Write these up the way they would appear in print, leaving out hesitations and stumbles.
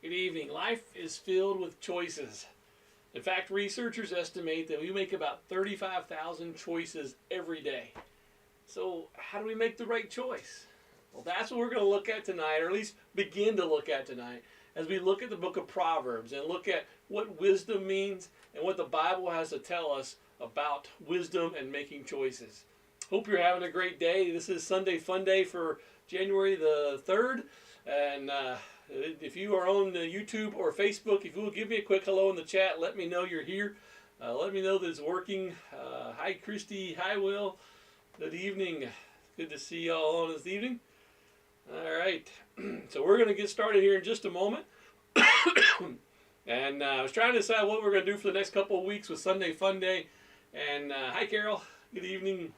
Good evening. Life is filled with choices. In fact, researchers estimate that we make about 35,000 choices every day. So, how do we make the right choice? Well, that's what we're going to look at tonight, or at least begin to look at tonight, as we look at the book of Proverbs and look at what wisdom means and what the Bible has to tell us about wisdom and making choices. Hope you're having a great day. This is Sunday Funday for January the 3rd. And if you are on YouTube or Facebook, if you will give me a quick hello in the chat, let me know you're here. Let me know that it's working. Hi, Christy. Hi, Will. Good evening. Good to see you all on this evening. All right. So we're going to get started here in just a moment. And I was trying to decide what we're going to do for the next couple of weeks with Sunday Funday. And hi, Carol. Good evening.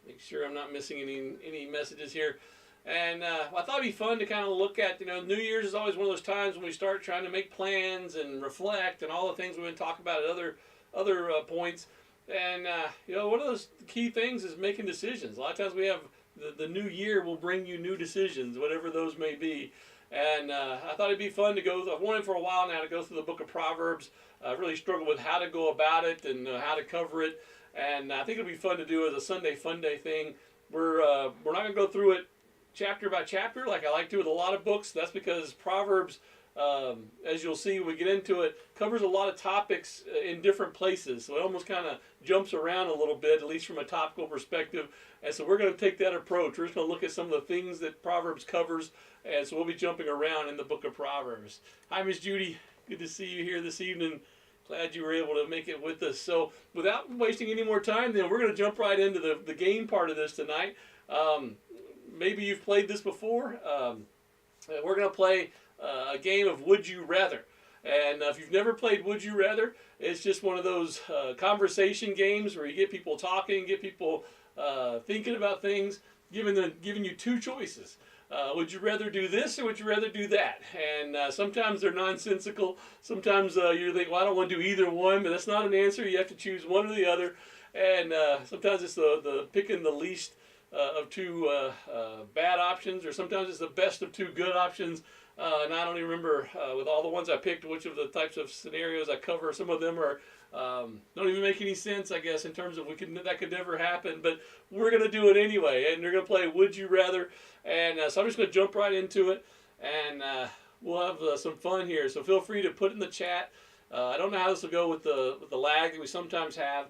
Make sure I'm not missing any messages here. And I thought it'd be fun to kind of look at, New Year's is always one of those times when we start trying to make plans and reflect and all the things we've been talking about at other points. And, one of those key things is making decisions. A lot of times we have the new year will bring you new decisions, whatever those may be. And I thought it'd be fun to go. I've wanted for a while now to go through the Book of Proverbs. I really struggled with how to go about it and how to cover it. And I think it'll be fun to do as a Sunday Funday thing. We're not going to go through it chapter by chapter like I like to with a lot of books. That's because Proverbs, as you'll see when we get into it, covers a lot of topics in different places. So it almost kind of jumps around a little bit, at least from a topical perspective. And so we're going to take that approach. We're just going to look at some of the things that Proverbs covers. And so we'll be jumping around in the book of Proverbs. Hi, Miss Judy. Good to see you here this evening. Glad you were able to make it with us. So without wasting any more time, then we're going to jump right into the game part of this tonight. Maybe you've played this before. We're going to play a game of Would You Rather. And if you've never played Would You Rather, it's just one of those conversation games where you get people talking, get people thinking about things, giving you two choices. Would you rather do this or would you rather do that? And sometimes they're nonsensical. Sometimes you think, well, I don't want to do either one, but that's not an answer. You have to choose one or the other. And sometimes it's the picking the least of two bad options, or sometimes it's the best of two good options. And I don't even remember with all the ones I picked which of the types of scenarios I cover. Some of them are don't even make any sense, I guess, in terms of that could never happen. But we're going to do it anyway, and we're going to play Would You Rather. And so I'm just going to jump right into it, and we'll have some fun here. So feel free to put in the chat. I don't know how this will go with the lag that we sometimes have.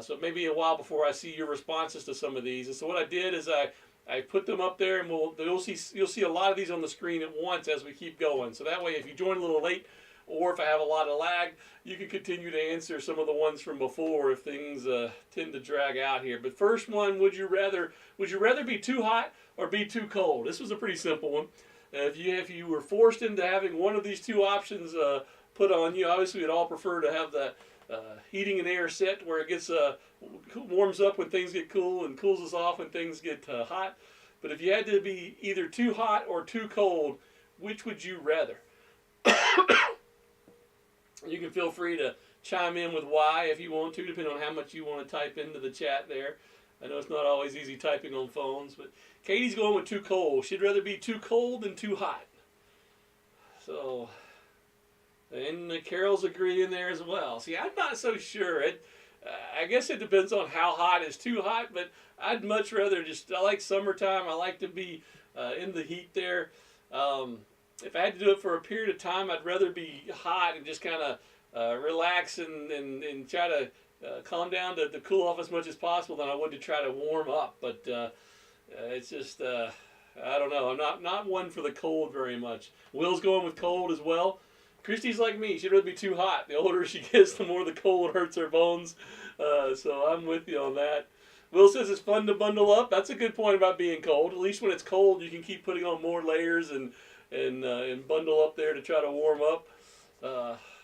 So maybe a while before I see your responses to some of these. And so what I did is I put them up there, and you'll see a lot of these on the screen at once as we keep going. So that way, if you join a little late, or if I have a lot of lag, you can continue to answer some of the ones from before if things tend to drag out here. But first one, would you rather be too hot or be too cold? This was a pretty simple one. If you were forced into having one of these two options put on you, obviously we'd all prefer to have the heating and air set where it gets warms up when things get cool and cools us off when things get hot. But if you had to be either too hot or too cold, which would you rather? You can feel free to chime in with why if you want to, depending on how much you want to type into the chat there. I know it's not always easy typing on phones, but Katie's going with too cold. She'd rather be too cold than too hot. So, and Carol's agreeing there as well. See, I'm not so sure. I guess it depends on how hot is too hot, but I'd much rather I like summertime. I like to be in the heat there. If I had to do it for a period of time, I'd rather be hot and just kind of relax and try to calm down to cool off as much as possible than I would to try to warm up. But it's just, I don't know. I'm not one for the cold very much. Will's going with cold as well. Christy's like me. She'd rather be too hot. The older she gets, the more the cold hurts her bones. So I'm with you on that. Will says it's fun to bundle up. That's a good point about being cold. At least when it's cold, you can keep putting on more layers and bundle up there to try to warm up.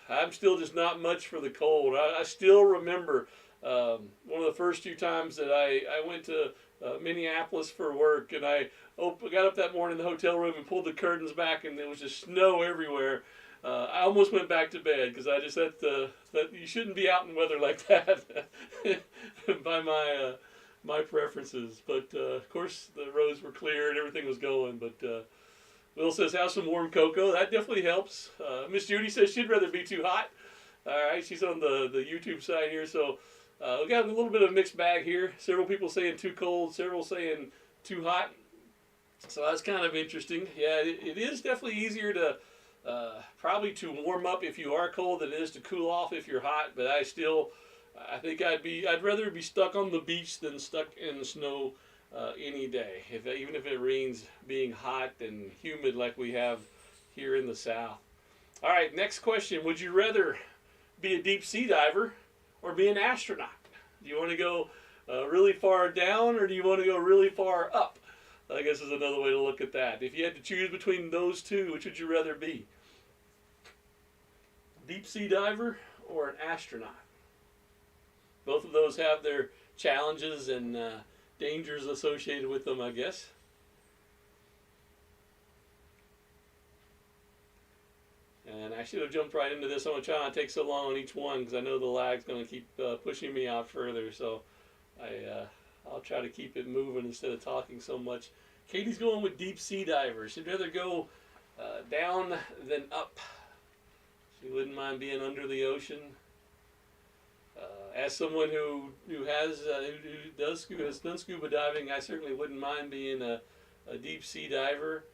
I'm still just not much for the cold. I still remember one of the first few times that I went to Minneapolis for work, and I got up that morning in the hotel room and pulled the curtains back, and there was just snow everywhere. I almost went back to bed because I just that you shouldn't be out in weather like that by my preferences. But of course the roads were clear and everything was going. But Will says, have some warm cocoa. That definitely helps. Miss Judy says she'd rather be too hot. All right, she's on the YouTube side here. So we got a little bit of a mixed bag here. Several people saying too cold, several saying too hot. So that's kind of interesting. Yeah, it is definitely easier to probably to warm up if you are cold than it is to cool off if you're hot. But I think I'd rather be stuck on the beach than stuck in the snow any day. Even if it rains, being hot and humid like we have here in the South. All right, next question. Would you rather be a deep sea diver or be an astronaut? Do you want to go really far down or do you want to go really far up? I guess is another way to look at that. If you had to choose between those two, which would you rather be? Deep sea diver or an astronaut? Both of those have their challenges and dangers associated with them, I guess. And I should have jumped right into this. I'm going to try not to take so long on each one because I know the lag's going to keep pushing me out further. So I'll try to keep it moving instead of talking so much. Katie's going with deep sea divers. She'd rather go down than up. She wouldn't mind being under the ocean. As someone who has done scuba diving, I certainly wouldn't mind being a deep sea diver.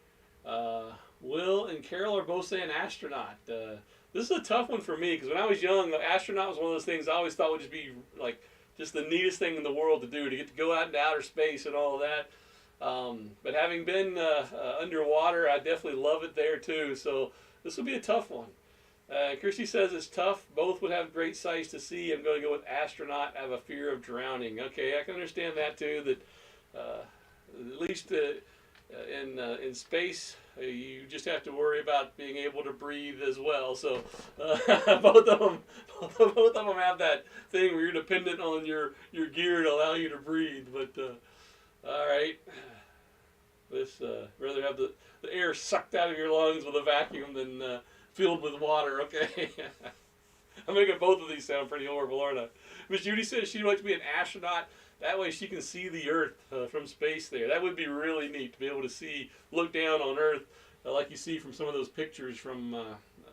Will and Carol are both saying astronaut. This is a tough one for me because when I was young, the astronaut was one of those things I always thought would just be like just the neatest thing in the world to do, to get to go out into outer space and all of that. But having been underwater, I definitely love it there too. So this will be a tough one. Christy says it's tough. Both would have great sights to see. I'm going to go with astronaut. I have a fear of drowning. Okay, I can understand that too. That at least in space, you just have to worry about being able to breathe as well. So both of them have that thing where you're dependent on your gear to allow you to breathe. But all right, let's rather have the air sucked out of your lungs with a vacuum than filled with water. Okay. I'm making both of these sound pretty horrible, aren't I? Miss Judy says she'd like to be an astronaut. That way she can see the Earth from space there. That would be really neat to be able to look down on Earth like you see from some of those pictures from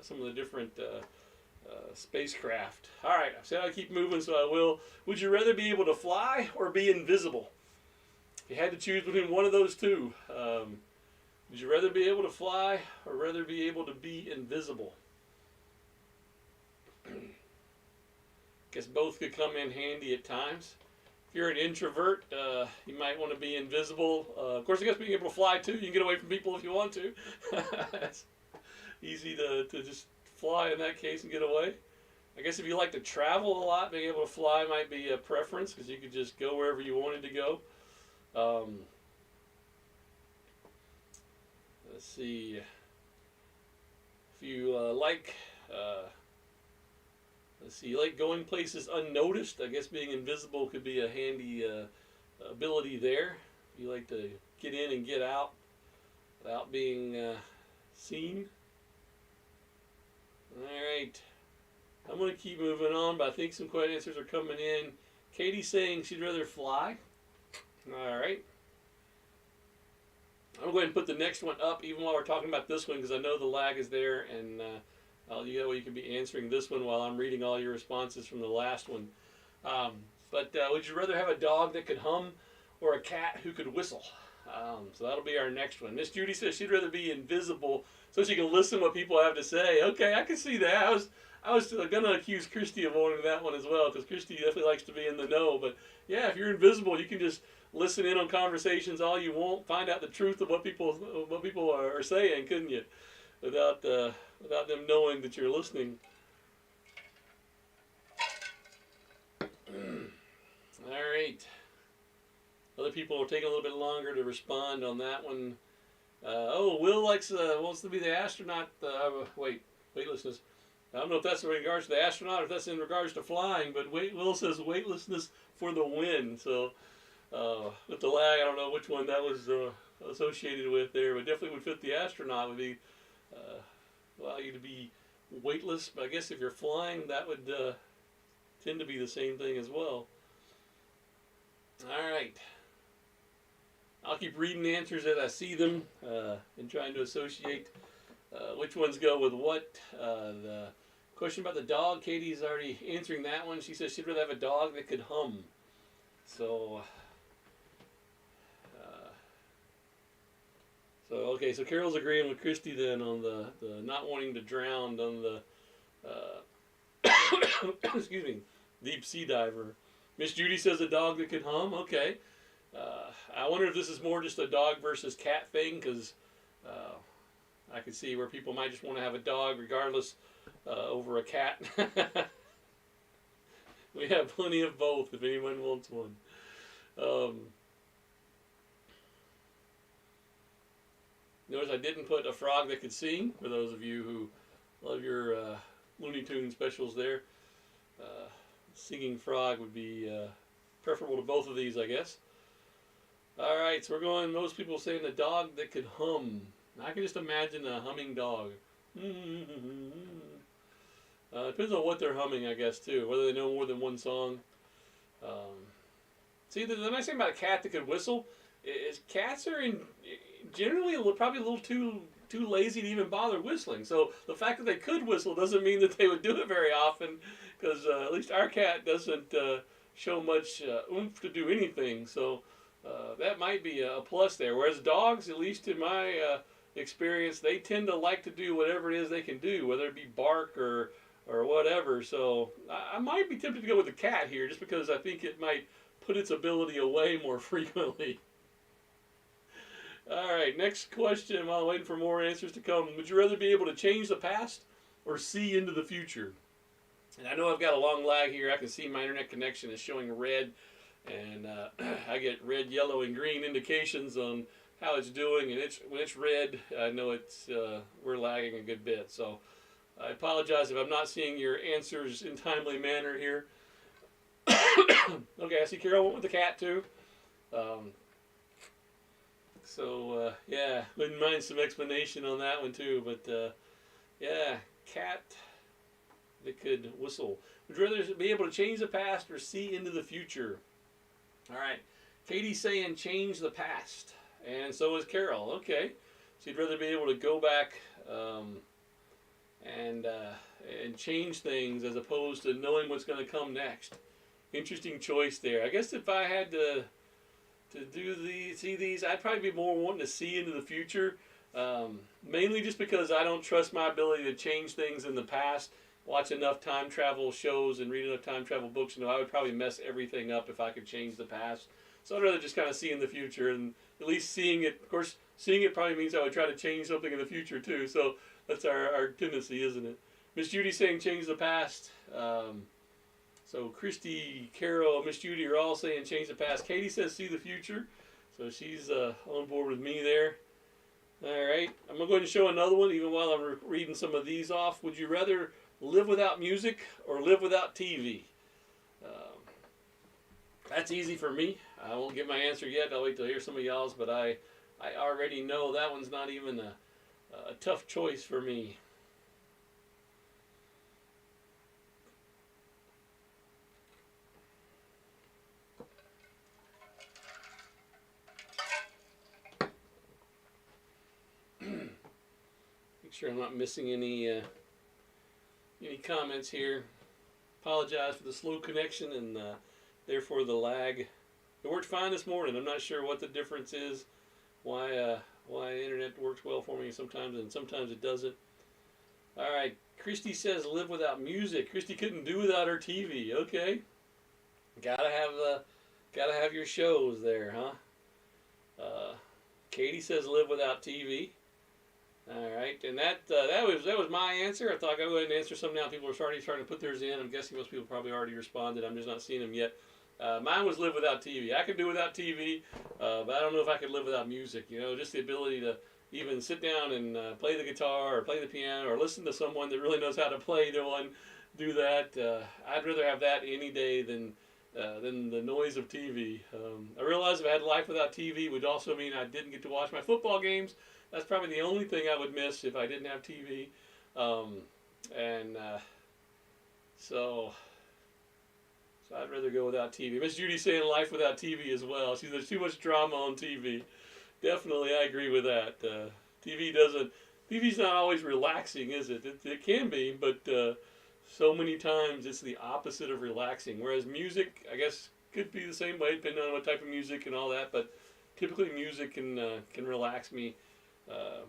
some of the different spacecraft. All right, I said I'd keep moving, so I will. Would you rather be able to fly or be invisible? If you had to choose between one of those two, would you rather be able to fly or rather be able to be invisible? Guess both could come in handy at times. If you're an introvert, you might want to be invisible. Of course, I guess being able to fly too, you can get away from people if you want to. It's easy to just fly in that case and get away. I guess if you like to travel a lot, being able to fly might be a preference because you could just go wherever you wanted to go. Let's see. If you you like going places unnoticed, I guess being invisible could be a handy ability there. If you like to get in and get out without being seen. All right. I'm going to keep moving on, but I think some quick answers are coming in. Katie's saying she'd rather fly. All right. I'm going to put the next one up even while we're talking about this one because I know the lag is there, and you can be answering this one while I'm reading all your responses from the last one. But would you rather have a dog that could hum or a cat who could whistle? So that'll be our next one. Miss Judy says she'd rather be invisible so she can listen to what people have to say. Okay, I can see that. I was going to accuse Christy of wanting that one as well because Christy definitely likes to be in the know. But yeah, if you're invisible, you can just listen in on conversations all you want, find out the truth of what people are saying, couldn't you? Without them knowing that you're listening. All right. Other people are taking a little bit longer to respond on that one. Will wants to be the astronaut. Weightlessness. I don't know if that's in regards to the astronaut or if that's in regards to flying, but Will says weightlessness for the win. So with the lag, I don't know which one that was associated with there, but definitely would fit the astronaut. Would be allow you to be weightless, but I guess if you're flying, that would tend to be the same thing as well. All right. I'll keep reading the answers as I see them and trying to associate which ones go with what. The question about the dog, Katie's already answering that one. She says she'd rather have a dog that could hum. So, okay, so Carol's agreeing with Christy then on the not wanting to drown on the, excuse me, deep sea diver. Miss Judy says a dog that could hum. Okay. I wonder if this is more just a dog versus cat thing, because I could see where people might just want to have a dog regardless over a cat. We have plenty of both if anyone wants one. Notice I didn't put a frog that could sing, for those of you who love your Looney Tunes specials there. Singing frog would be preferable to both of these, I guess. All right, so we're going, most people saying a dog that could hum. I can just imagine a humming dog. Depends on what they're humming, I guess, too. Whether they know more than one song. See, the nice thing about a cat that could whistle is cats are generally probably a little too lazy to even bother whistling. So the fact that they could whistle doesn't mean that they would do it very often, because at least our cat doesn't show much oomph to do anything. So that might be a plus there. Whereas dogs, at least in my experience, they tend to like to do whatever it is they can do, whether it be bark or whatever. So I might be tempted to go with the cat here, just because I think it might put its ability away more frequently. All right, next question while waiting for more answers to come. Would you rather be able to change the past or see into the future? And I know I've got a long lag here. I can see my internet connection is showing red, and I get red, yellow, and green indications on how it's doing. And when it's red, I know we're lagging a good bit. So I apologize if I'm not seeing your answers in timely manner here. Okay, I see Carol went with the cat too. Yeah, wouldn't mind some explanation on that one too. But yeah, cat that could whistle. Would you rather be able to change the past or see into the future? All right, Katie's saying change the past, and so is Carol. Okay, so you'd rather be able to go back and change things as opposed to knowing what's going to come next. Interesting choice there. I guess if I had to see these, I'd probably be more wanting to see into the future, mainly just because I don't trust my ability to change things in the past. Watch enough time travel shows and read enough time travel books, I would probably mess everything up if I could change the past. So I'd rather just kind of see in the future, and at least seeing it. Of course, seeing it probably means I would try to change something in the future too. So that's our tendency, isn't it? Miss Judy saying change the past. So Christy, Carol, Miss Judy are all saying change the past. Katie says see the future. So she's on board with me there. All right. I'm going to go ahead and show another one, even while I'm reading some of these off. Would you rather live without music or live without TV? That's easy for me. I won't get my answer yet. I'll wait till I hear some of y'all's, but I already know that one's not even a tough choice for me. Make sure I'm not missing any comments here. Apologize for the slow connection and therefore the lag. It worked fine this morning. I'm not sure what the difference is. Why internet works well for me sometimes and sometimes it doesn't. All right, Christy says live without music. Christy couldn't do without her TV. Okay, gotta have your shows there, huh? Katie says live without TV. All right, and that was my answer. I thought I'd go ahead and answer some now. People are starting to put theirs in. I'm guessing most people probably already responded. I'm just not seeing them yet. Mine was live without TV. I could do without TV, but I don't know if I could live without music. Just the ability to even sit down and play the guitar or play the piano or listen to someone that really knows how to play the one, do that. I'd rather have that any day than the noise of TV. I realize if I had a life without TV would also mean I didn't get to watch my football games. That's probably the only thing I would miss if I didn't have TV. So So I'd rather go without TV. Miss Judy's saying life without TV as well. She says there's too much drama on TV. Definitely, I agree with that. TV's not always relaxing, is it? It can be, but so many times it's the opposite of relaxing. Whereas music, I guess, could be the same way, depending on what type of music and all that. But typically, music can relax me.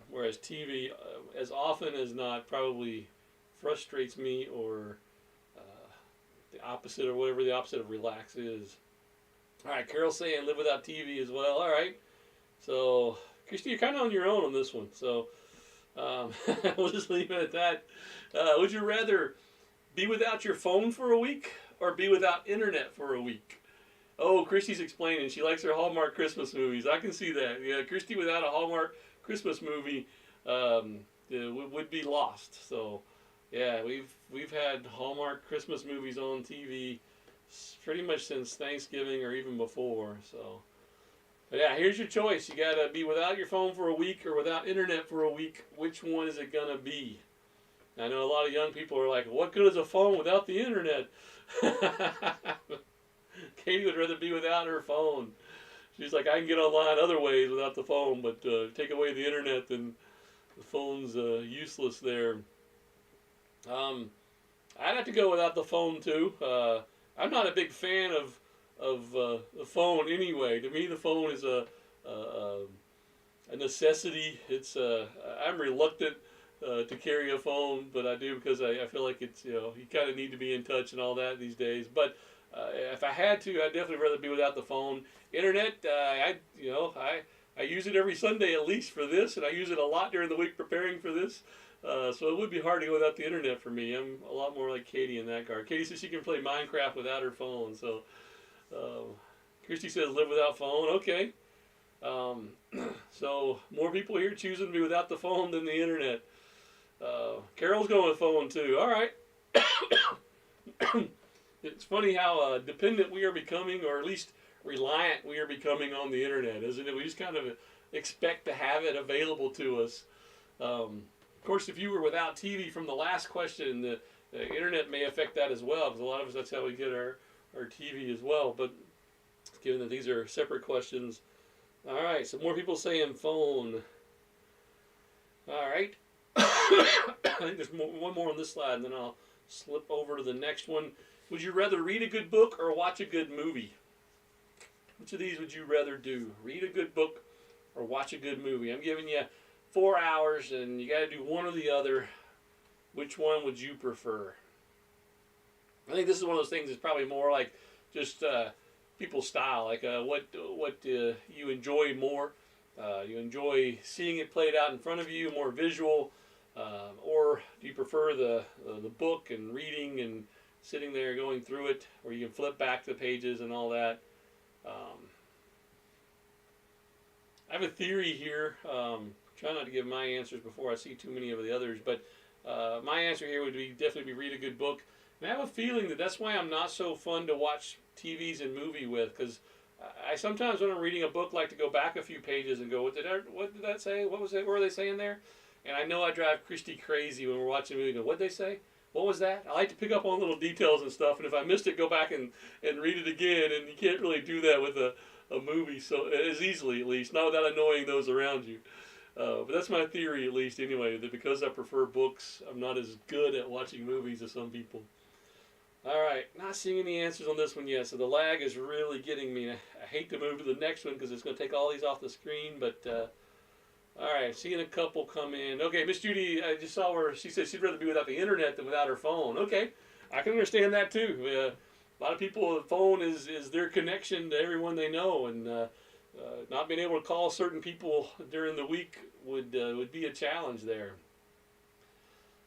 Whereas TV, as often as not, probably frustrates me, or the opposite, or whatever the opposite of relax is. All right, Carol's saying live without TV as well. All right. So, Christy, you're kind of on your own on this one. So, we'll just leave it at that. Would you rather be without your phone for a week or be without internet for a week? Oh, Christy's explaining. She likes her Hallmark Christmas movies. I can see that. Yeah, Christy without a Hallmark Christmas movie would be lost. So, yeah, we've had Hallmark Christmas movies on TV pretty much since Thanksgiving or even before. So, but yeah, here's your choice. You gotta be without your phone for a week or without internet for a week. Which one is it gonna be? I know a lot of young people are like, what good is a phone without the internet? Katie would rather be without her phone. She's like, I can get online other ways without the phone, but take away the internet, then the phone's useless there. I'd have to go without the phone too. I'm not a big fan of the phone anyway. To me, the phone is a necessity. I'm reluctant to carry a phone, but I do because I feel like it's, you kind of need to be in touch and all that these days. But if I had to, I'd definitely rather be without the phone. Internet, I use it every Sunday at least for this, and I use it a lot during the week preparing for this. So it would be hard to go without the internet for me. I'm a lot more like Katie in that regard. Katie says she can play Minecraft without her phone. So Christy says live without phone. Okay. So more people here choosing to be without the phone than the internet. Carol's going with phone too. All right. It's funny how dependent we are becoming, or at least reliant we are becoming on the internet, isn't it? We just kind of expect to have it available to us. Of course, if you were without TV from the last question, the internet may affect that as well, because a lot of us, that's how we get our TV as well. But given that these are separate questions. All right, so more people saying phone. All right. I think there's one more on this slide, and then I'll slip over to the next one. Would you rather read a good book or watch a good movie? Which of these would you rather do? Read a good book or watch a good movie? I'm giving you 4 hours, and you got to do one or the other. Which one would you prefer? I think this is one of those things that's probably more like just people's style. Like what you enjoy more. You enjoy seeing it played out in front of you, more visual, or do you prefer the book and reading and sitting there going through it, where you can flip back the pages and all that? I have a theory here. Try not to give my answers before I see too many of the others, but my answer here would be definitely read a good book. And I have a feeling that that's why I'm not so fun to watch TVs and movie with, because I sometimes, when I'm reading a book, like to go back a few pages and go, what did that say? What was it? What were they saying there? And I know I drive Christy crazy when we're watching a movie. Go, what'd they say? What was that? I like to pick up on little details and stuff, and if I missed it, go back and read it again. And you can't really do that with a movie so as easily, at least, not without annoying those around you. But that's my theory, at least, anyway, that because I prefer books, I'm not as good at watching movies as some people. All right, not seeing any answers on this one yet, so the lag is really getting me. I hate to move to the next one because it's going to take all these off the screen, but all right, seeing a couple come in. Okay, Miss Judy, I just saw where she said she'd rather be without the internet than without her phone. Okay, I can understand that too. A lot of people, the phone is their connection to everyone they know, and not being able to call certain people during the week would be a challenge there.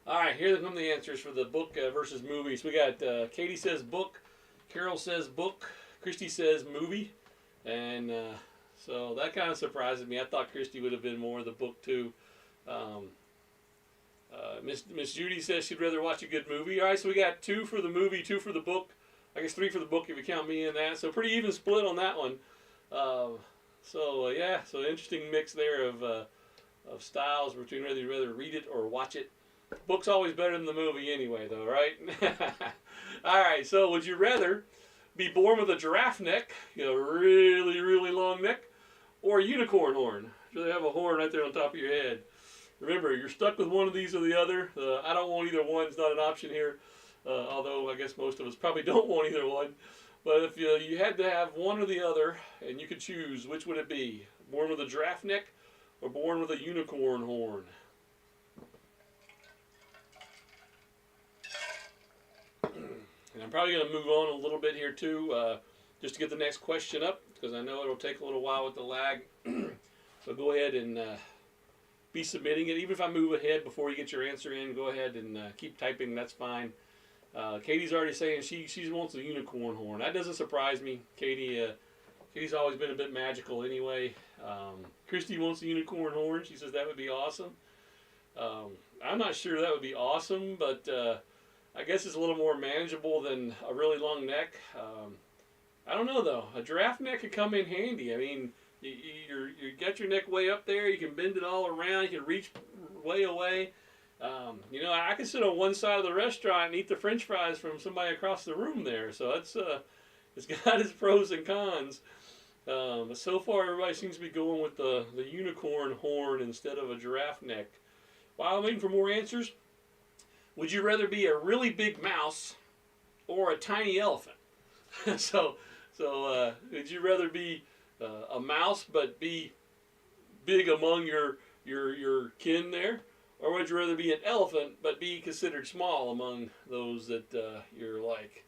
All right, here come the answers for the book versus movies. We got Katie says book, Carol says book, Christy says movie, and so that kind of surprises me. I thought Christy would have been more of the book too. Miss Judy says she'd rather watch a good movie. All right, so we got 2 for the movie, 2 for the book. I guess 3 for the book if you count me in that. So pretty even split on that one. Yeah, so interesting mix there of styles between whether you'd rather read it or watch it. Book's always better than the movie anyway, though, right? All right, so would you rather be born with a giraffe neck, really, really long neck, or a unicorn horn. So they have a horn right there on top of your head. Remember, you're stuck with one of these or the other. I don't want either one. It's not an option here. Although I guess most of us probably don't want either one. But if you had to have one or the other, and you could choose, which would it be? Born with a giraffe neck or born with a unicorn horn? And I'm probably going to move on a little bit here too, just to get the next question up, because I know it'll take a little while with the lag. So go ahead and be submitting it. Even if I move ahead before you get your answer in, go ahead and keep typing. That's fine. Katie's already saying she wants a unicorn horn. That doesn't surprise me. Katie's always been a bit magical anyway. Christy wants a unicorn horn. She says that would be awesome. I'm not sure that would be awesome, but I guess it's a little more manageable than a really long neck. I don't know though. A giraffe neck could come in handy. I mean, you got your neck way up there. You can bend it all around. You can reach way away. I can sit on one side of the restaurant and eat the French fries from somebody across the room there. So it's got its pros and cons. But so far, everybody seems to be going with the unicorn horn instead of a giraffe neck. While I'm waiting for more answers, would you rather be a really big mouse or a tiny elephant? So would you rather be a mouse but be big among your kin there? Or would you rather be an elephant but be considered small among those that you're like?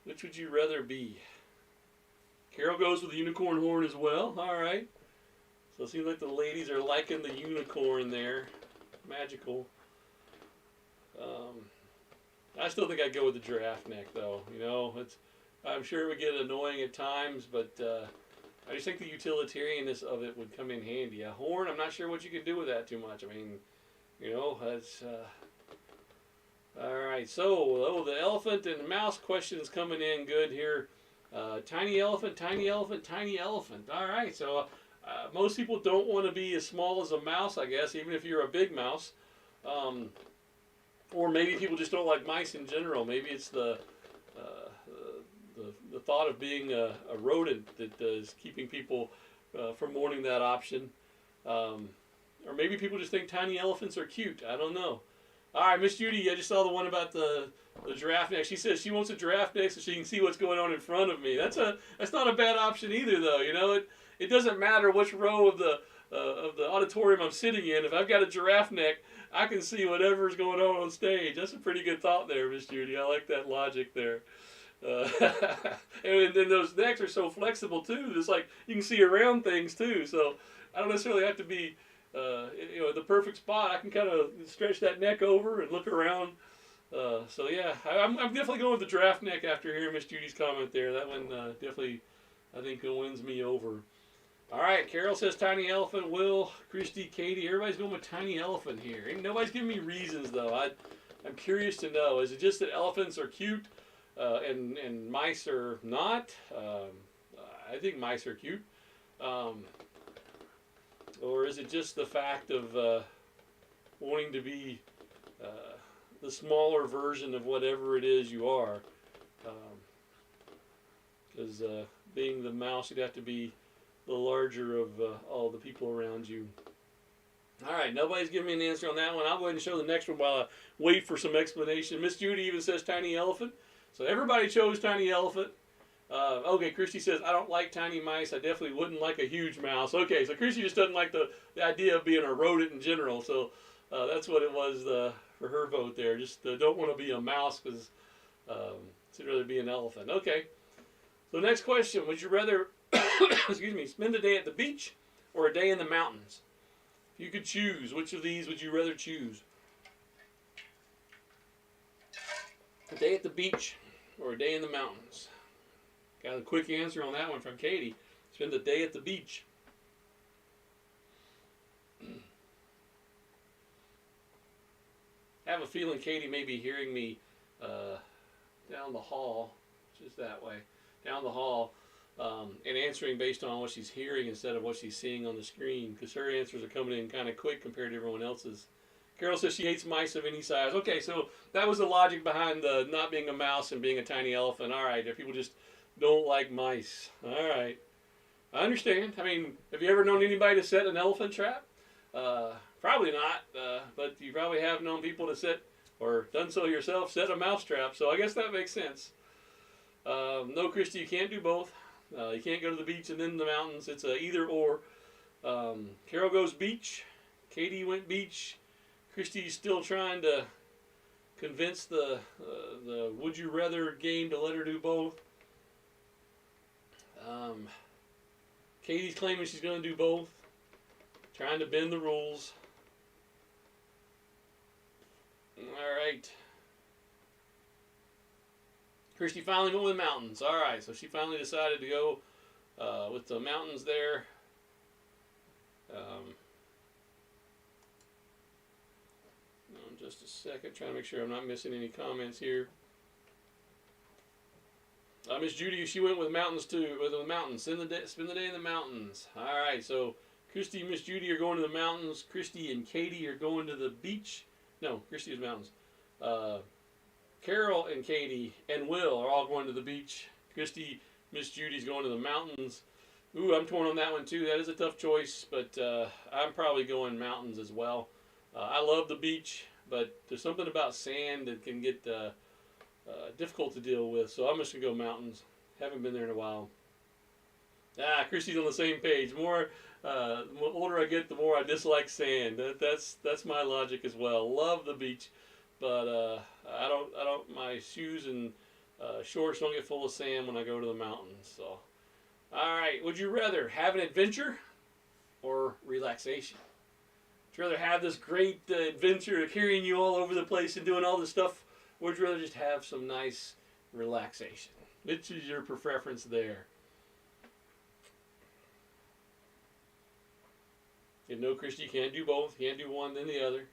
Which would you rather be? Carol goes with the unicorn horn as well. All right. So it seems like the ladies are liking the unicorn there. Magical. I still think I'd go with the giraffe neck though. I'm sure it would get annoying at times, but I just think the utilitarianness of it would come in handy. A horn, I'm not sure what you could do with that too much. I mean, that's... all right, so the elephant and the mouse questions coming in good here. Tiny elephant, tiny elephant, tiny elephant. All right, so most people don't want to be as small as a mouse, I guess, even if you're a big mouse. Or maybe people just don't like mice in general. Maybe it's the thought of being a rodent that is keeping people from wanting that option. Or maybe people just think tiny elephants are cute. I don't know. All right, Miss Judy, I just saw the one about the giraffe neck. She says she wants a giraffe neck so she can see what's going on in front of me. That's not a bad option either, though. It doesn't matter which row of the auditorium I'm sitting in. If I've got a giraffe neck, I can see whatever's going on stage. That's a pretty good thought there, Miss Judy. I like that logic there. And then those necks are so flexible too. It's like you can see around things too. So I don't necessarily have to be the perfect spot. I can kind of stretch that neck over and look around. So yeah, I'm definitely going with the giraffe neck after hearing Miss Judy's comment there. That one definitely, I think, wins me over. All right, Carol says tiny elephant. Will, Christy, Katie, everybody's going with tiny elephant here. Ain't nobody's giving me reasons though. I'm curious to know. Is it just that elephants are cute and mice are not? I think mice are cute. Or is it just the fact of wanting to be the smaller version of whatever it is you are? Because being the mouse, you'd have to be the larger of all the people around you. All right, nobody's giving me an answer on that one. I'll go ahead and show the next one while I wait for some explanation. Miss Judy even says tiny elephant. So everybody chose tiny elephant. Okay, Christy says, I don't like tiny mice. I definitely wouldn't like a huge mouse. Okay, so Christy just doesn't like the idea of being a rodent in general. So that's what it was for her vote there. Just don't want to be a mouse because she'd rather be an elephant. Okay, so next question. Would you rather spend a day at the beach or a day in the mountains? If you could choose, which of these would you rather choose? A day at the beach or a day in the mountains? Got a quick answer on that one from Katie. Spend a day at the beach. I have a feeling Katie may be hearing me down the hall, just that way, down the hall, and answering based on what she's hearing instead of what she's seeing on the screen, because her answers are coming in kind of quick compared to everyone else's. Carol says she hates mice of any size. Okay, so that was the logic behind the not being a mouse and being a tiny elephant. All right, if people just don't like mice. All right. I understand. I mean, have you ever known anybody to set an elephant trap? Probably not, but you probably have known people to set, or done so yourself, set a mouse trap. So I guess that makes sense. No, Christy, you can't do both. You can't go to the beach and then the mountains. It's a either or. Carol goes beach. Katie went beach. Christy's still trying to convince the would you rather game to let her do both. Katie's claiming she's going to do both. Trying to bend the rules. Alright. Christy finally went with mountains. Alright, so she finally decided to go with the mountains there. Just a second, trying to make sure I'm not missing any comments here. Miss Judy, she went with mountains too. With the mountains, spend the day in the mountains. All right, so Christy and Miss Judy are going to the mountains. Christy and Katie are going to the beach. No, Christy is mountains. Carol and Katie and Will are all going to the beach. Christy, Miss Judy's going to the mountains. Ooh, I'm torn on that one too. That is a tough choice, but I'm probably going mountains as well. I love the beach, but there's something about sand that can get difficult to deal with, so I'm just going to go mountains. Haven't been there in a while. Christy's on the same page. The older I get, the more I dislike sand. That's my logic as well. Love the beach, but I don't. My shoes and shorts don't get full of sand when I go to the mountains. So, all right. Would you rather have an adventure or relaxation? Would you rather have this great adventure carrying you all over the place and doing all this stuff? Or would you rather just have some nice relaxation? Which is your preference there? You know, Christy, you can't do both. You can't do one then the other.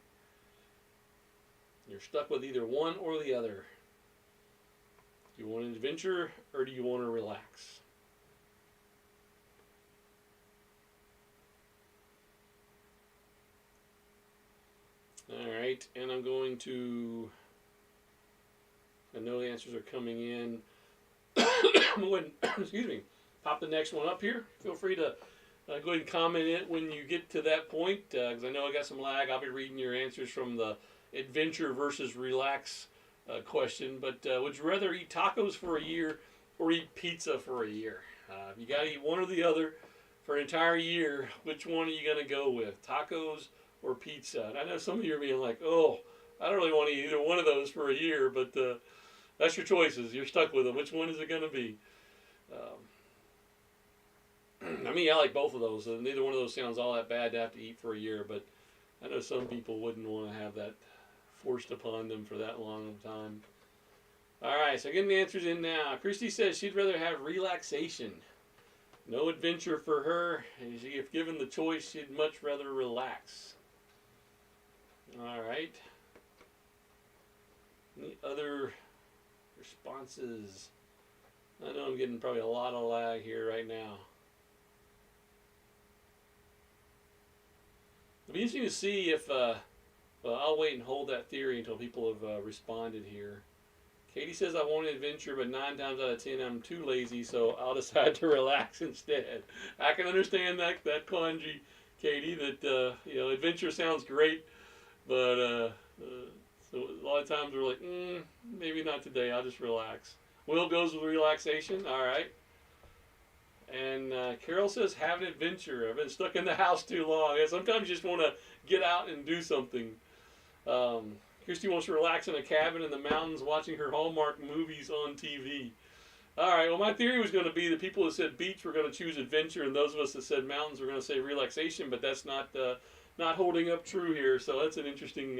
You're stuck with either one or the other. Do you want an adventure or do you want to relax? All right, and I'm going to... I know the answers are coming in. I'm going to excuse me, pop the next one up here. Feel free to go ahead and comment it when you get to that point, because I know I got some lag. I'll be reading your answers from the adventure versus relax question. But would you rather eat tacos for a year or eat pizza for a year? If you got to eat one or the other for an entire year, which one are you going to go with? Tacos or pizza? And I know some of you are being like, oh, I don't really want to eat either one of those for a year, but that's your choices. You're stuck with them. Which one is it going to be? I mean, I like both of those. Neither one of those sounds all that bad to have to eat for a year, but I know some people wouldn't want to have that forced upon them for that long of a time. All right, so getting the answers in now. Christy says she'd rather have relaxation. No adventure for her. And if given the choice, she'd much rather relax. All right. Any other responses? I know I'm getting probably a lot of lag here right now. It'll be interesting to see if, well, I'll wait and hold that theory until people have responded here. Katie says I want an adventure, but 9 times out of 10 I'm too lazy, so I'll decide to relax instead. I can understand that quandary, Katie, that, adventure sounds great, but so a lot of times we're like, maybe not today, I'll just relax. Will goes with relaxation, all right. And Carol says, have an adventure. I've been stuck in the house too long. And sometimes you just want to get out and do something. Christy wants to relax in a cabin in the mountains watching her Hallmark movies on TV. All right, well, my theory was going to be the people that said beach were going to choose adventure, and those of us that said mountains were going to say relaxation, but that's not holding up true here, so that's an interesting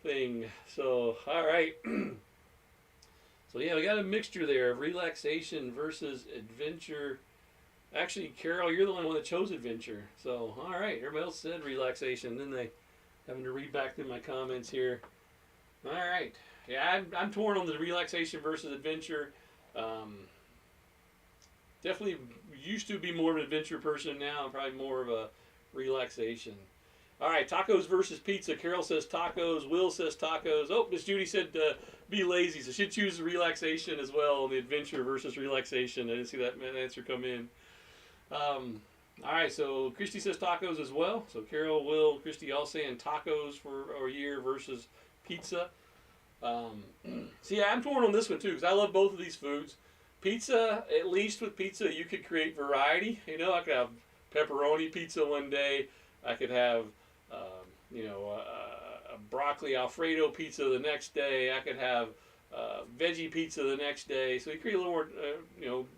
thing. So, all right. So, yeah, we got a mixture there of relaxation versus adventure. Actually, Carol, you're the only one that chose adventure. So, all right, everybody else said relaxation. Then they having to read back through my comments here. All right. Yeah, I'm torn on the relaxation versus adventure. Definitely used to be more of an adventure person. Now I'm probably more of a relaxation. All right, tacos versus pizza. Carol says tacos. Will says tacos. Oh, Miss Judy said be lazy. So she'd choose relaxation as well, the adventure versus relaxation. I didn't see that answer come in. All right, so Christy says tacos as well. So Carol, Will, Christy all saying tacos for a year versus pizza. See, I'm torn on this one too because I love both of these foods. Pizza, at least with pizza, you could create variety. You know, I could have pepperoni pizza one day. I could have, a broccoli Alfredo pizza the next day. I could have veggie pizza the next day. So you create a little more,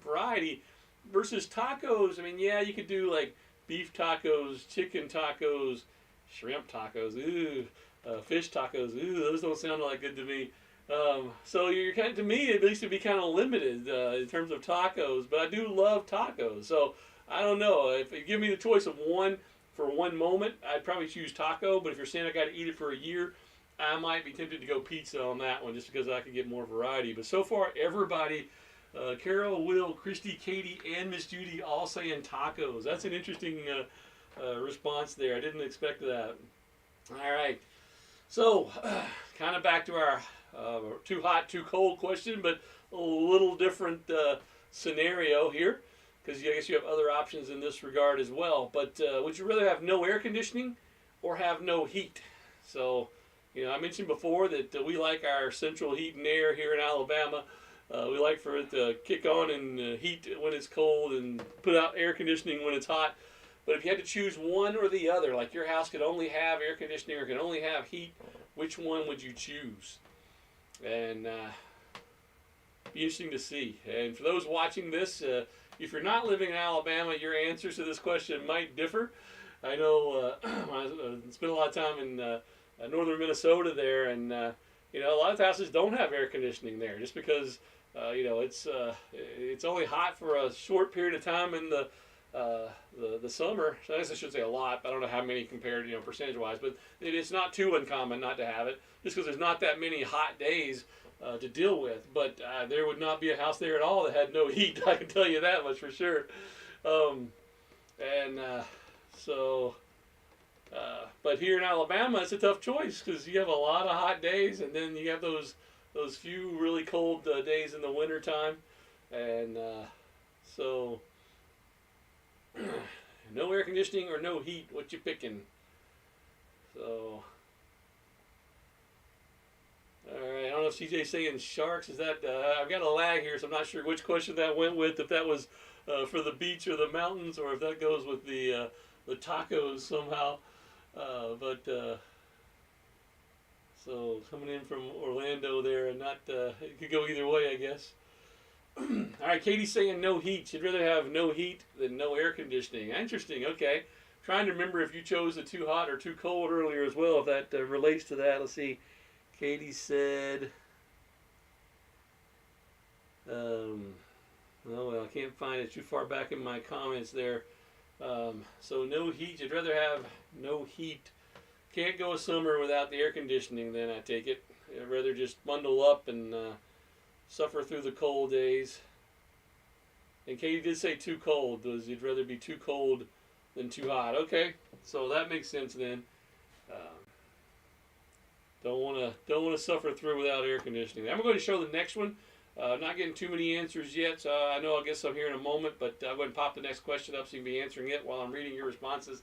variety. Versus tacos, I mean, yeah, you could do like beef tacos, chicken tacos, shrimp tacos, fish tacos. Those don't sound like good to me. So you're kind of, to me, at least it'd be kind of limited in terms of tacos. But I do love tacos. So I don't know. If you give me the choice of one for one moment, I'd probably choose taco. But if you're saying I got to eat it for a year, I might be tempted to go pizza on that one just because I could get more variety. But so far, everybody. Carol, Will, Christy, Katie, and Miss Judy all saying tacos. That's an interesting response there. I didn't expect that. All right. So, kind of back to our too hot, too cold question, but a little different scenario here because I guess you have other options in this regard as well. But would you rather have no air conditioning or have no heat? So, I mentioned before that we like our central heat and air here in Alabama. We like for it to kick on and heat when it's cold and put out air conditioning when it's hot. But if you had to choose one or the other, like your house could only have air conditioning or could only have heat, which one would you choose? And be interesting to see. And for those watching this, if you're not living in Alabama, your answers to this question might differ. I know I spent a lot of time in northern Minnesota there, and a lot of houses don't have air conditioning there just because it's only hot for a short period of time in the summer. So I guess I should say a lot. I don't know how many compared, percentage wise, but it's not too uncommon not to have it just because there's not that many hot days to deal with. But there would not be a house there at all that had no heat. I can tell you that much for sure. But here in Alabama, it's a tough choice because you have a lot of hot days, and then you have those few really cold days in the wintertime. And so, no air conditioning or no heat, what you picking? So, all right, I don't know if CJ's saying sharks. Is that, I've got a lag here, so I'm not sure which question that went with, if that was for the beach or the mountains, or if that goes with the tacos somehow. So coming in from Orlando there, and not it could go either way, I guess. All right, Katie's saying no heat. She'd rather have no heat than no air conditioning. Interesting. Okay, trying to remember if you chose the too hot or too cold earlier as well. If that relates to that, let's see. Katie said, "Oh well, I can't find it. Too far back in my comments there." So no heat. You'd rather have no heat. Can't go a summer without the air conditioning, then I take it. I'd rather just bundle up and suffer through the cold days. And Katie did say too cold. You'd rather be too cold than too hot. Okay, so that makes sense then. Don't want to suffer through without air conditioning. I'm going to show the next one. Not getting too many answers yet, so I know I'll get some here in a moment, but I'll go ahead and pop the next question up so you can be answering it while I'm reading your responses.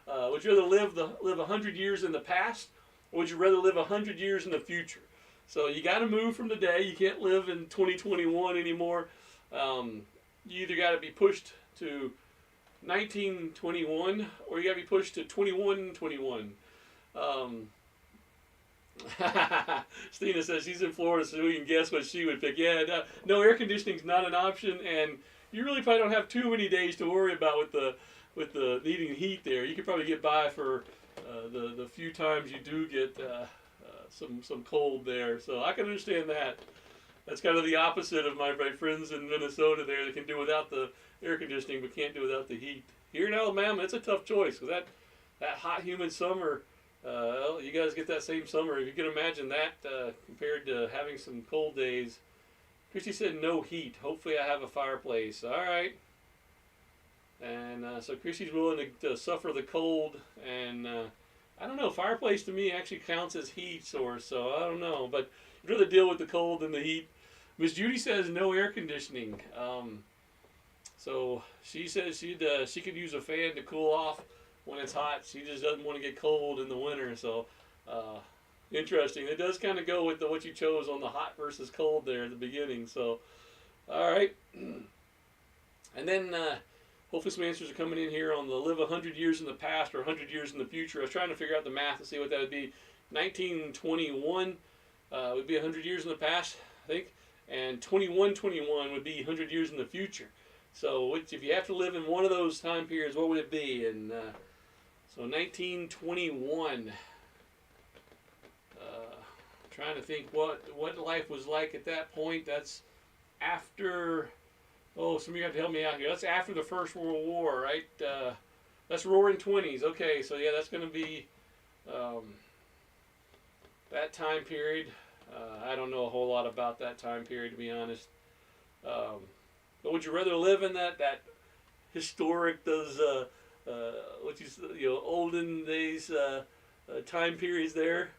Would you rather live 100 years in the past, or would you rather live 100 years in the future? So you got to move from today. You can't live in 2021 anymore. You either got to be pushed to 1921, or you got to be pushed to 2121. Stina says she's in Florida, so we can guess what she would pick. Yeah, no, air conditioning is not an option, and you really probably don't have too many days to worry about with the needing heat there. You could probably get by for the few times you do get some cold there. So I can understand that. That's kind of the opposite of my friends in Minnesota there that can do without the air conditioning but can't do without the heat. Here in Alabama, it's a tough choice because that hot, humid summer. You guys get that same summer. If you can imagine that compared to having some cold days. Christy said no heat. Hopefully I have a fireplace. All right. And so Christy's willing to suffer the cold. And I don't know. Fireplace to me actually counts as heat source. So I don't know. But I'd rather deal with the cold than the heat. Miss Judy says no air conditioning. So she says she could use a fan to cool off when it's hot. She just doesn't want to get cold in the winter. So interesting. It does kind of go with what you chose on the hot versus cold there at the beginning. So all right. And then hopefully some answers are coming in here on the live 100 years in the past or 100 years in the future. I was trying to figure out the math to see what that would be. 1921 would be 100 years in the past, I think. And 2121 would be 100 years in the future. So if you have to live in one of those time periods, what would it be? And so 1921. Trying to think what life was like at that point. That's after. Oh, some of you have to help me out here. That's after the First World War, right? That's Roaring Twenties. Okay, so yeah, that's going to be that time period. I don't know a whole lot about that time period, to be honest. But would you rather live in that historic, those olden days time periods there,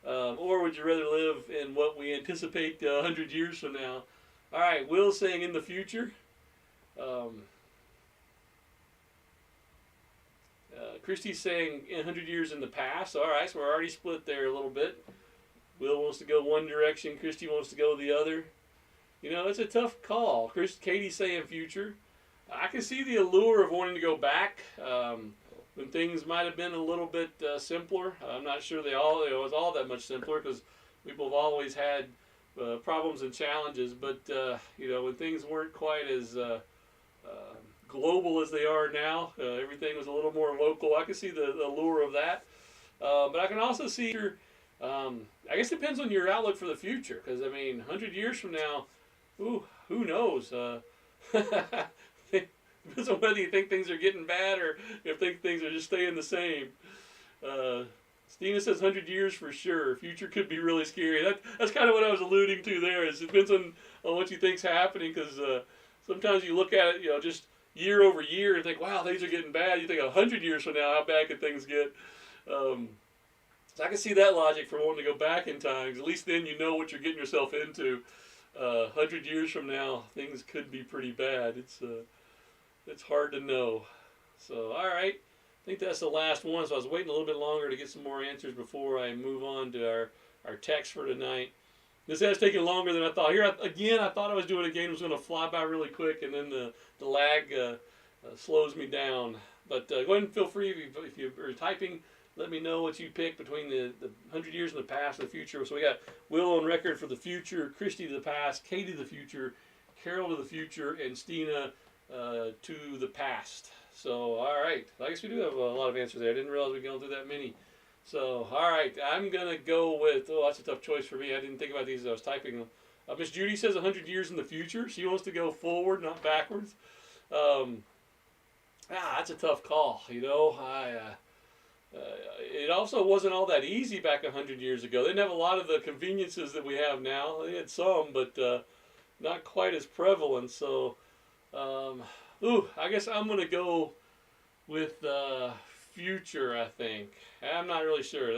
or would you rather live in what we anticipate 100 years from now? All right, Will's saying in the future. Christy's saying 100 years in the past. All right, so we're already split there a little bit. Will wants to go one direction. Christy wants to go the other. You know, it's a tough call. Katie's saying future. I can see the allure of wanting to go back when things might have been a little bit simpler. I'm not sure it was all that much simpler because people have always had problems and challenges. But when things weren't quite as global as they are now, everything was a little more local. I can see the allure of that. But I can also see I guess it depends on your outlook for the future. Because, 100 years from now, who knows? Depends on whether you think things are getting bad or if things are just staying the same. Stina says 100 years for sure. Future could be really scary. That's kind of what I was alluding to there. Is it depends on what you think's happening. Because sometimes you look at it, just year over year and think, wow, things are getting bad. You think 100 years from now, how bad could things get? So I can see that logic for wanting to go back in time. At least then you know what you're getting yourself into. 100 years from now, things could be pretty bad. It's hard to know. So, all right. I think that's the last one. So I was waiting a little bit longer to get some more answers before I move on to our text for tonight. This has taken longer than I thought. Here, again, I thought I was doing a game that was going to fly by really quick, and then the lag slows me down. But go ahead and feel free if you're typing. Let me know what you pick between the 100 years in the past and the future. So we got Will on record for the future, Christy to the past, Katie to the future, Carol to the future, and Stina to the past. So, all right. I guess we do have a lot of answers there. I didn't realize we were going through that many. So, all right. I'm going to go with, that's a tough choice for me. I didn't think about these as I was typing them. Miss Judy says 100 years in the future. She wants to go forward, not backwards. That's a tough call. It also wasn't all that easy back 100 years ago. They didn't have a lot of the conveniences that we have now. They had some, but not quite as prevalent. So, I guess I'm going to go with future, I think. I'm not really sure.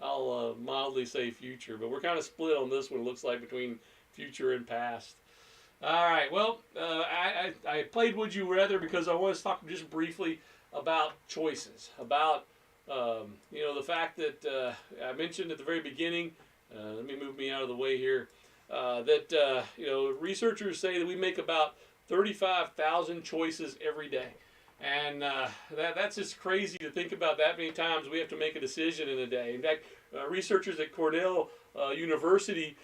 I'll mildly say future, but we're kind of split on this one, it looks like, between future and past. All right, well, I played Would You Rather because I want to talk just briefly about choices, about the fact that I mentioned at the very beginning, let me move me out of the way here, that researchers say that we make about 35,000 choices every day. And that's just crazy to think about that many times we have to make a decision in a day. In fact, researchers at Cornell University,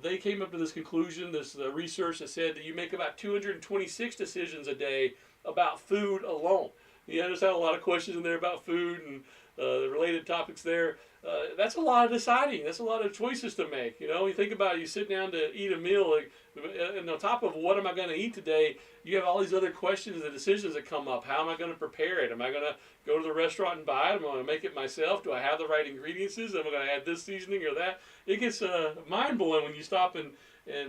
they came up to this conclusion, this research that said that you make about 226 decisions a day about food alone. You understand a lot of questions in there about food and the related topics there. That's a lot of deciding. That's a lot of choices to make. You think about it, you sit down to eat a meal, and on top of what am I going to eat today, you have all these other questions and decisions that come up. How am I going to prepare it? Am I going to go to the restaurant and buy it? Am I going to make it myself? Do I have the right ingredients? Am I going to add this seasoning or that? It gets mind-blowing when you stop and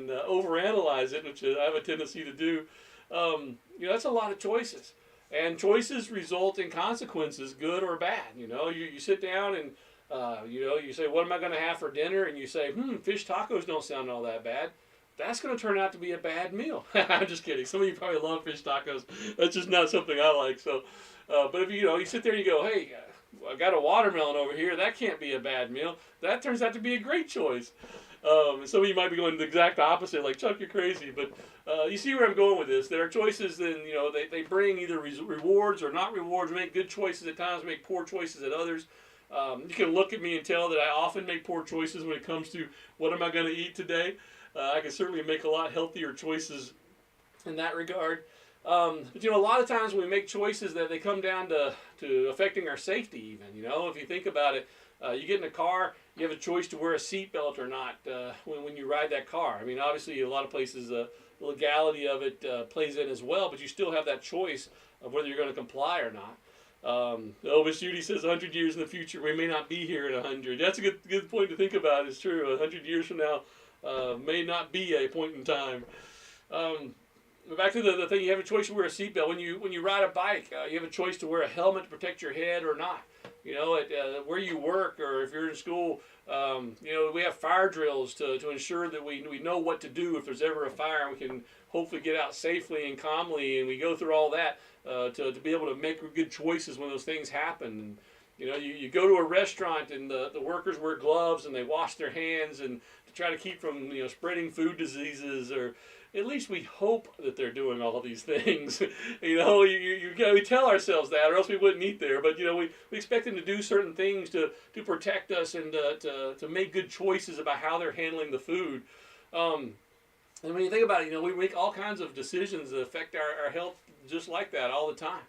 overanalyze it, which I have a tendency to do. That's a lot of choices. And choices result in consequences, good or bad. You sit down and You say, what am I going to have for dinner? And you say, fish tacos don't sound all that bad. That's going to turn out to be a bad meal. I'm just kidding. Some of you probably love fish tacos. That's just not something I like. So, but if you sit there and you go, hey, I got a watermelon over here. That can't be a bad meal. That turns out to be a great choice. And some of you might be going the exact opposite, like, Chuck, you're crazy. But you see where I'm going with this. There are choices, then, they bring either rewards or not rewards. We make good choices at times, we make poor choices at others. You can look at me and tell that I often make poor choices when it comes to what am I going to eat today. I can certainly make a lot healthier choices in that regard. But a lot of times when we make choices that they come down to affecting our safety even. If you think about it, you get in a car, you have a choice to wear a seatbelt or not when you ride that car. I mean, obviously a lot of places the legality of it plays in as well, but you still have that choice of whether you're going to comply or not. Miss Judy says 100 years in the future, we may not be here in 100. That's a good point to think about. It's true. 100 years from now may not be a point in time. Back to the thing, you have a choice to wear a seatbelt. When you ride a bike, you have a choice to wear a helmet to protect your head or not. Where you work or if you're in school, we have fire drills to ensure that we know what to do if there's ever a fire, and we can hopefully get out safely and calmly, and we go through all that to be able to make good choices when those things happen. And, you go to a restaurant and the workers wear gloves and they wash their hands and to try to keep from spreading food diseases, or at least we hope that they're doing all these things. We tell ourselves that, or else we wouldn't eat there. But we expect them to do certain things to protect us and to make good choices about how they're handling the food. And when you think about it, we make all kinds of decisions that affect our health just like that all the time.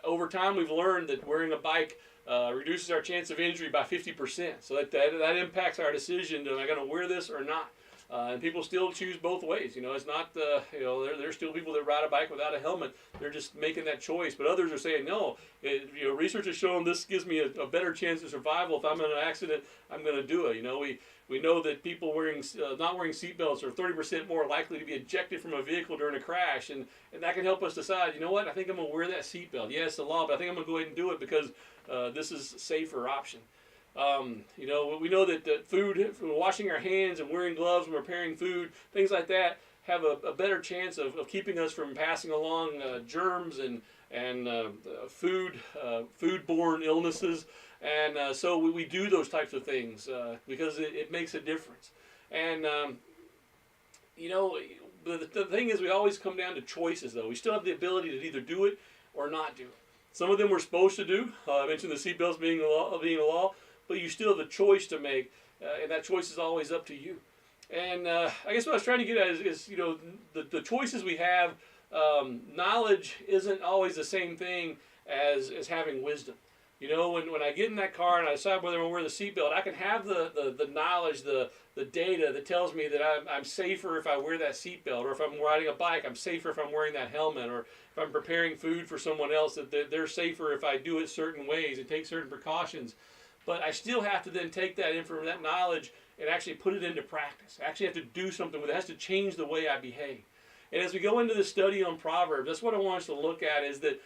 Over time we've learned that wearing a bike reduces our chance of injury by 50%. So that impacts our decision, am I going to wear this or not? And people still choose both ways. It's not, there's still people that ride a bike without a helmet. They're just making that choice. But others are saying, no, research has shown this gives me a better chance of survival. If I'm in an accident, I'm going to do it. We know that people not wearing seatbelts are 30% more likely to be ejected from a vehicle during a crash. And that can help us decide, I think I'm going to wear that seatbelt. Yeah, it's the law, but I think I'm going to go ahead and do it because this is a safer option. We know that food, washing our hands and wearing gloves and preparing food, things like that, have a better chance of keeping us from passing along germs and foodborne illnesses. And so we do those types of things because it makes a difference. And, the thing is we always come down to choices, though. We still have the ability to either do it or not do it. Some of them we're supposed to do. I mentioned the seatbelts being a law. But you still have a choice to make, and that choice is always up to you. And I guess what I was trying to get at is the choices we have, knowledge isn't always the same thing as having wisdom. When I get in that car and I decide whether I'm going to wear the seatbelt, I can have the knowledge, the data that tells me that I'm safer if I wear that seatbelt, or if I'm riding a bike, I'm safer if I'm wearing that helmet, or if I'm preparing food for someone else, that they're safer if I do it certain ways and take certain precautions. But I still have to then take that that knowledge and actually put it into practice. I actually have to do something with it. It has to change the way I behave. And as we go into the study on Proverbs, that's what I want us to look at, is that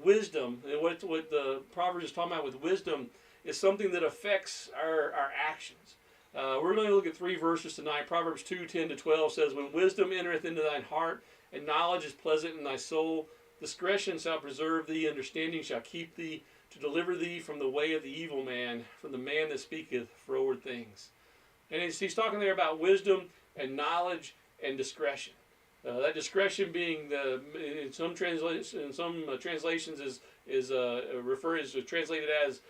wisdom, and what the Proverbs is talking about with wisdom, is something that affects our actions. We're going to look at 3 verses tonight. Proverbs 2:10-12 says, when wisdom entereth into thine heart, and knowledge is pleasant in thy soul, discretion shall preserve thee, understanding shall keep thee, to deliver thee from the way of the evil man, from the man that speaketh froward things. And he's talking there about wisdom and knowledge and discretion. That discretion being in some translations is translated as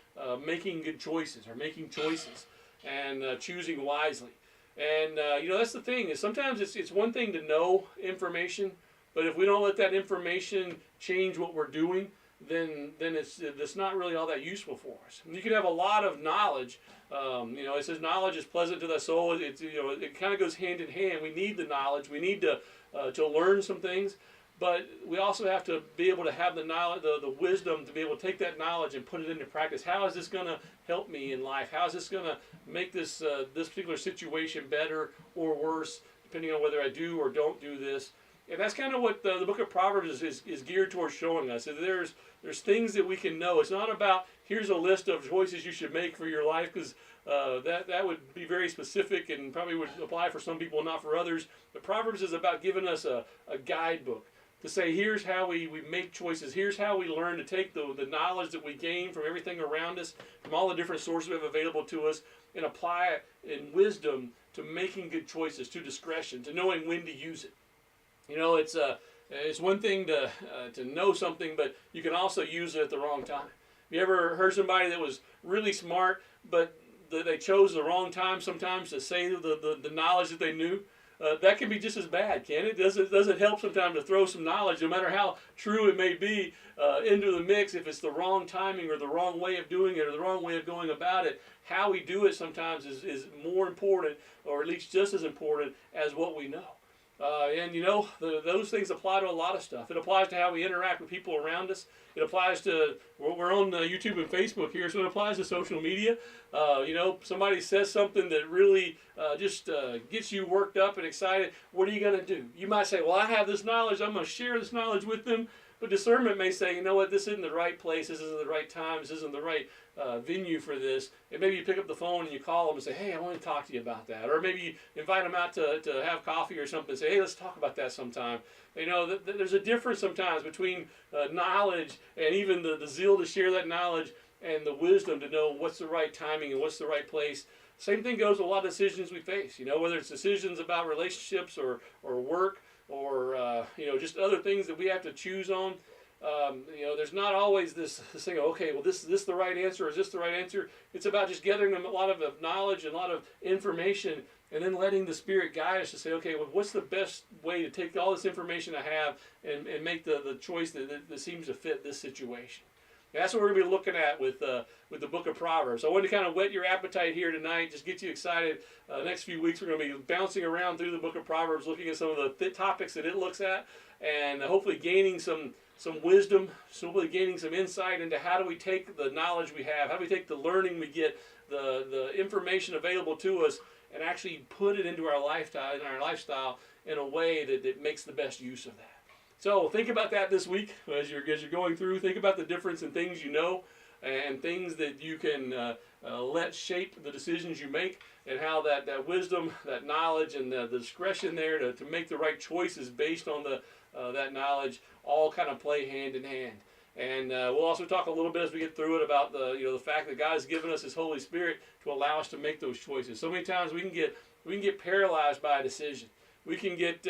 making good choices, or making choices and choosing wisely. And that's the thing, is sometimes it's one thing to know information, but if we don't let that information change what we're doing, then it's not really all that useful for us. And you can have a lot of knowledge. It says knowledge is pleasant to the soul. It kind of goes hand in hand. We need the knowledge. We need to learn some things, but we also have to be able to have the knowledge, the wisdom to be able to take that knowledge and put it into practice. How is this going to help me in life? How is this going to make this particular situation better or worse, depending on whether I do or don't do this? And that's kind of what the Book of Proverbs is geared towards showing us. There's things that we can know. It's not about here's a list of choices you should make for your life, because that would be very specific and probably would apply for some people and not for others. The Proverbs is about giving us a guidebook to say here's how we make choices. Here's how we learn to take the knowledge that we gain from everything around us, from all the different sources we have available to us, and apply it in wisdom to making good choices, to discretion, to knowing when to use it. You know, it's one thing to know something, but you can also use it at the wrong time. Have you ever heard somebody that was really smart, but they chose the wrong time sometimes to say the knowledge that they knew? That can be just as bad, can it? Doesn't help sometimes to throw some knowledge, no matter how true it may be, into the mix if it's the wrong timing or the wrong way of doing it or the wrong way of going about it. How we do it sometimes is more important, or at least just as important as what we know. And you know, those things apply to a lot of stuff. It applies to how we interact with people around us. It applies to, we're on YouTube and Facebook here, so it applies to social media. You know, somebody says something that really just gets you worked up and excited. What are you going to do? You might say, well, I have this knowledge. I'm going to share this knowledge with them. But discernment may say, you know what, this isn't the right place. This isn't the right time. This isn't the right venue for this. And maybe you pick up the phone and you call them and say, hey, I want to talk to you about that. Or maybe you invite them out to have coffee or something and say, hey, let's talk about that sometime. You know, there's a difference sometimes between knowledge and even the zeal to share that knowledge and the wisdom to know what's the right timing and what's the right place. Same thing goes with a lot of decisions we face. You know, whether it's decisions about relationships or work, or you know, just other things that we have to choose on. You know, there's not always this thing of, okay, well, is this the right answer, or is this the right answer? It's about just gathering a lot of knowledge and a lot of information, and then letting the Spirit guide us to say, okay, well, what's the best way to take all this information I have and make the choice that seems to fit this situation. And that's what we're going to be looking at with the Book of Proverbs. So I wanted to kind of whet your appetite here tonight, just get you excited. Next few weeks we're going to be bouncing around through the Book of Proverbs, looking at some of the topics that it looks at, and hopefully gaining some wisdom, hopefully gaining some insight into how do we take the knowledge we have, how do we take the learning we get, the information available to us, and actually put it into our lifestyle in a way that makes the best use of that. So think about that this week as you're going through. Think about the difference in things you know and things that you can let shape the decisions you make, and how that wisdom, that knowledge, and the discretion there to make the right choices based on that knowledge all kind of play hand in hand. And we'll also talk a little bit as we get through it about the fact that God has given us His Holy Spirit to allow us to make those choices. So many times we can get paralyzed by a decision. We can get,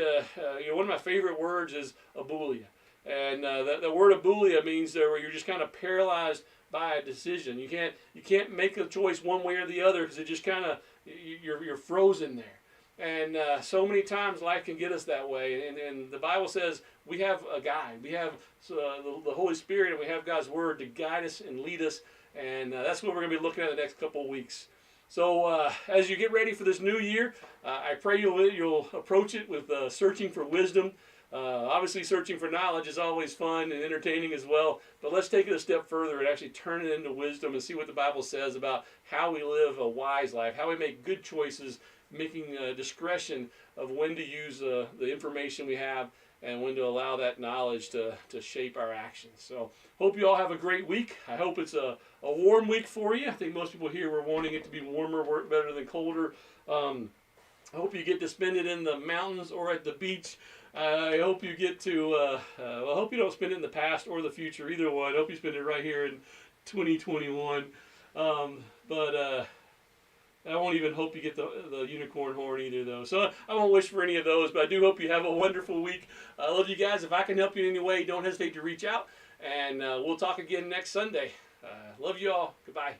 one of my favorite words is abulia. And the word abulia means where you're just kind of paralyzed by a decision. You can't make a choice one way or the other, because it just kind of, you're frozen there. And so many times life can get us that way. And the Bible says we have a guide. We have the Holy Spirit, and we have God's Word to guide us and lead us. And that's what we're going to be looking at the next couple of weeks. So as you get ready for this new year, I pray you'll approach it with searching for wisdom. Obviously, searching for knowledge is always fun and entertaining as well. But let's take it a step further and actually turn it into wisdom and see what the Bible says about how we live a wise life, how we make good choices, making discretion of when to use the information we have and when to allow that knowledge to shape our actions. So hope you all have a great week. I hope it's a warm week for you. I think most people here were wanting it to be warmer, work better than colder. I hope you get to spend it in the mountains or at the beach. I hope you get to, I hope you don't spend it in the past or the future, either one. I hope you spend it right here in 2021. I won't even hope you get the unicorn horn either, though. So I won't wish for any of those, but I do hope you have a wonderful week. I love you guys. If I can help you in any way, don't hesitate to reach out. And we'll talk again next Sunday. Love you all. Goodbye.